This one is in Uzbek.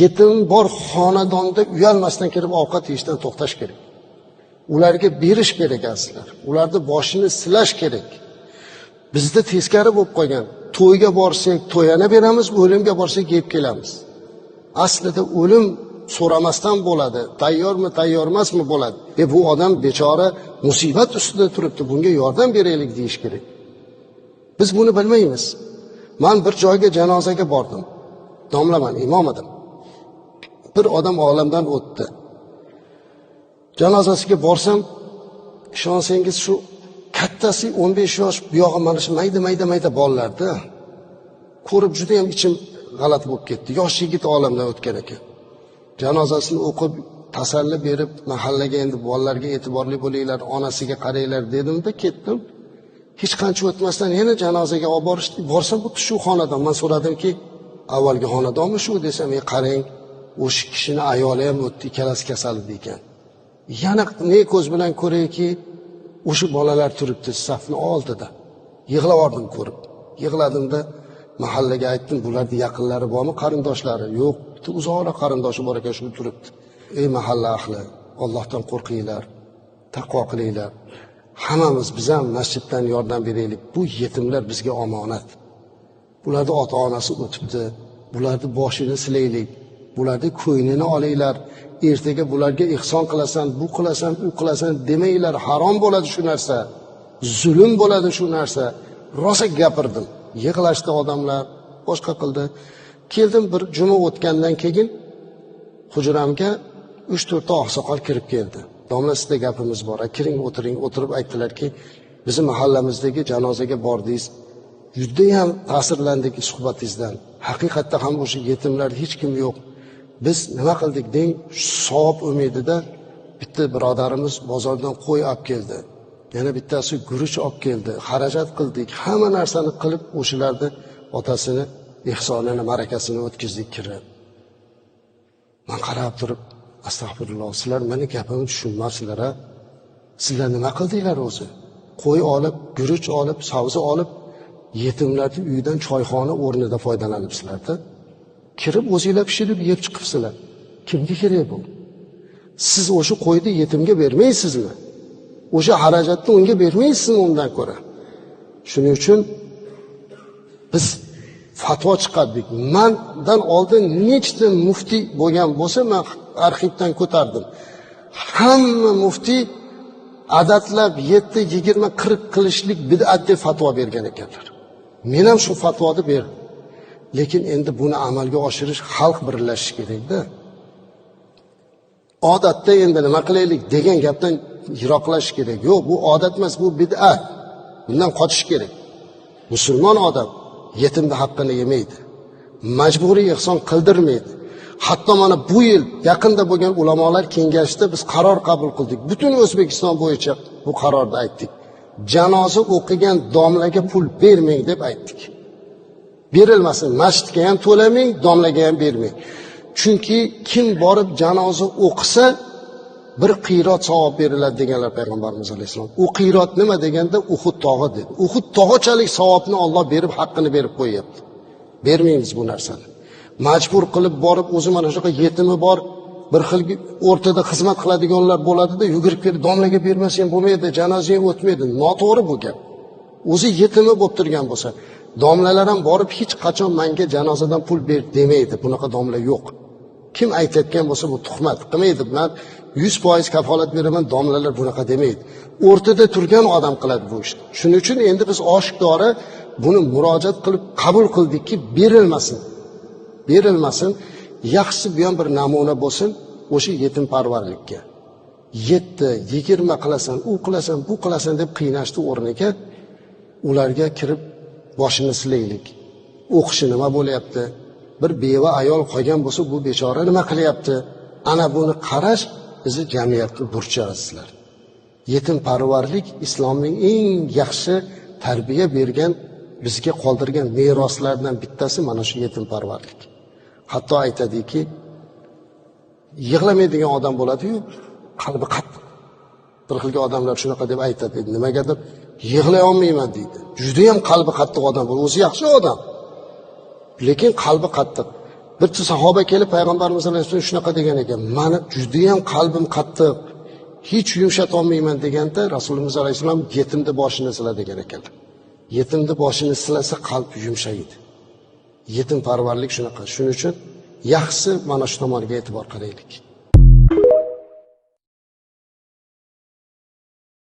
Yetim bor xonadonda uyalmasdan kirib ovqat yeyishdan to'xtash kerak. Ularga berish kerak aslar. Ularni boshini silash kerak. Bizda teskari bo'lib qolgan. To'yga borsak to'yana beramiz, o'limga borsak yeb kelamiz. Aslida o'lim so'ramasdan bo'ladi. Tayyormi, tayyor emasmi bo'ladi. Bu odam bechora musibat ustida turibdi. Bunga yordam beraylik deyish kerak. Biz buni bilmaymiz. Men bir joyga janozaga bordim. Domlaman, imom edim. Bir odam olamdan o'tdi. Janozasiga borsam, ishonsangiz shu kattasi 15 yosh, bu yog'i mana shu mayda bolalarda. Ko'rib juda ham ichim g'alati bo'lib ketdi. Yosh yigit olamdan o'tgan ekan. Janozasini o'qib, tasalli berib, mahallaga endi bolalarga e'tiborli bo'linglar, onasiga qaranglar dedimda ketdim. Hech qancha o'tmasdan yana janozaga olib borishdi. Borsam bu shu xonadon. Men so'radimki, avvalgi xonadonmi shu desam, qarang, o'sha kishini ayoli ham o'tdi, ikkalasi kasal edi ekan. Yana ne ko'z bilan ko'rayki, o'sha bolalar turibdi safni oldida. Yig'lab oldim ko'rib. Yig'ladimda mahallaga aytdim, bularning yaqinlari bormi, qarindoshlari? Yo'q, bitta uzoqroq qarindoshi bor ekan, shu turibdi. Ey mahalla ahli, Allohdan qo'rqinglar, taqvo qilinglar. Hammamiz biz ham masjiddan yordam beraylik. Bu yetimlar bizga omonat. Bularning ota-onasi o'tibdi. Bularning boshini silaylik. Bularning ko'ynini olinglar. Ertaga bularga ihson qilasan, bu qilasan, u qilasan demanglar. Harom bo'ladi shu narsa. Zulm bo'ladi shu narsa. Rosa gapirdim. Yig'lashdi odamlar, boshqa qildi. Keldim bir juma o'tgandan keyin hujramga 3-4 ta oqsoqol kirib keldi. Domla, sizda gapimiz bor. Kiring, o'tiring. O'tirib aytdilarki, bizni mahallamizdagi janozaga bordingiz. Juda ham ta'sirlandik suhbatingizdan. Haqiqatda ham o'sha yetimlar hech kim yo'q. Biz nima qildik deng, savob umidida bitta birodarimiz bozordan qo'y olib keldi. Yana bittasi guruch olib keldi. Xarajat qildik. Hamma narsani qilib o'shalarni otasini ehsonini, marakasini o'tkazdik kirib. Men qarab turib, astag'firulloh, sizlar meni gapimni tushunmasizlar a? Sizlar nima qildinglar o'zi? Qo'y olib, guruch olib, sabzi olib, yetimlarning uyidan choyxona o'rnida foydalanibsizlar-da. Kirib o'zingizlar pishirib yeb chiqibsizlar. Kimga kerak bu? Siz o'sha qo'yni yetimga bermaysizmi? O'sha xarajatni unga bermaysizmi undan ko'ra? Shuning uchun biz fatvo chiqardik. Mendan oldin nechta muftiy bo'lgan bo'lsa, men arxivdan ko'tardim. Hamma muftiy adatlab 7, 20, 40 qilishlik bid'at deb fatvo bergan ekanlar. Men ham shu fatvoni berdim. Lekin endi buni amalga oshirish, xalq birlashishi kerak-da. Odatda endi nima qilaylik degan gapdan yiroqlash kerak. Yo'q, bu odat emas, bu bid'at. Bundan qochish kerak. Musulmon odam yetimning haqqini yemaydi. Majburiy ihson qildirmaydi. Hatto mana bu yil yaqinda bo'lgan ulamolar kengashida biz qaror qabul qildik. Butun O'zbekiston bo'yicha bu qarorni aytdik. Janoza o'qigan domlaga pul bermang deb aytdik. Berilmasin, masjidga ham to'lamang, domlaga ham bermang. Chunki kim borib janoza o'qisa, bir qirot savob beriladi deganlar payg'ambarimiz alayhisalom. U qirot nima deganda Uhud tog'i dedi. Uhud tog'ichalik savobni Alloh berib, haqqini berib qo'yapti. Bermaymiz bu narsani. Majbur qilib borib o'zi mana shunaqa yetimi bor, bir xil o'rtada xizmat qiladiganlar bo'ladi-da, yugurib kelib domlaga bermasang bo'lmaydi, janozang o'tmaydi. Noto'g'ri bu gap. O'zi yetimi bo'lib turgan bo'lsa, domlalar ham borib hech qachon menga janozadan pul ber demaydi. Bunaqa domla yo'q. Kim aytayotgan bo'lsa bu tuhmat qilmaydi. Men 100% kafolat beraman, domlalar bunaqa demaydi. O'rtada turgan odam qiladi bu ishni. Shuning uchun endi biz oshkora buni murojaat qilib qabul qildikki, berilmasin. Berilmasin. Yaxshisi bu ham bir namuna bo'lsin o'sha yetim parvarlikka. 7, 20 qilasan, u qilasan, bu qilasan deb qiynashni o'rniga ularga kirib boshini silaylik. O'qishi nima bo'lyapti? Bir beva ayol qolgan bo'lsa, bu bechora nima qilyapti? Ana buni qarash bizni jamiyatning burchi azizlar. Yetim parvarlik islomning eng yaxshi tarbiya bergan, bizga qoldirgan meroslardan bittasi mana shu yetim parvarlik. Hatto aytadiki, yig'lamaydigan odam bo'ladi-yu, qalbi qattiq. Bir xilga odamlar shunaqa deb aytadi. Nimagadir yig'lay olmayman deydi. Juda ham qalbi qattiq odam bo'l, o'zi yaxshi odam. Lekin qalbi qattiq. bitta sahoba kelib payg'ambarimiz alayhissalom shunaqa degan ekan, mani judayam qalbim qattiq, hech yumshatolmayman deganda Rasululloh alayhissalom yetimni boshini sila degan ekanlar. Yetimni boshini silasa qalb yumshaydi. Yetim parvarlik shunaqa. Shuning uchun yaxshi mana shu tomonga e'tibor qaraylik.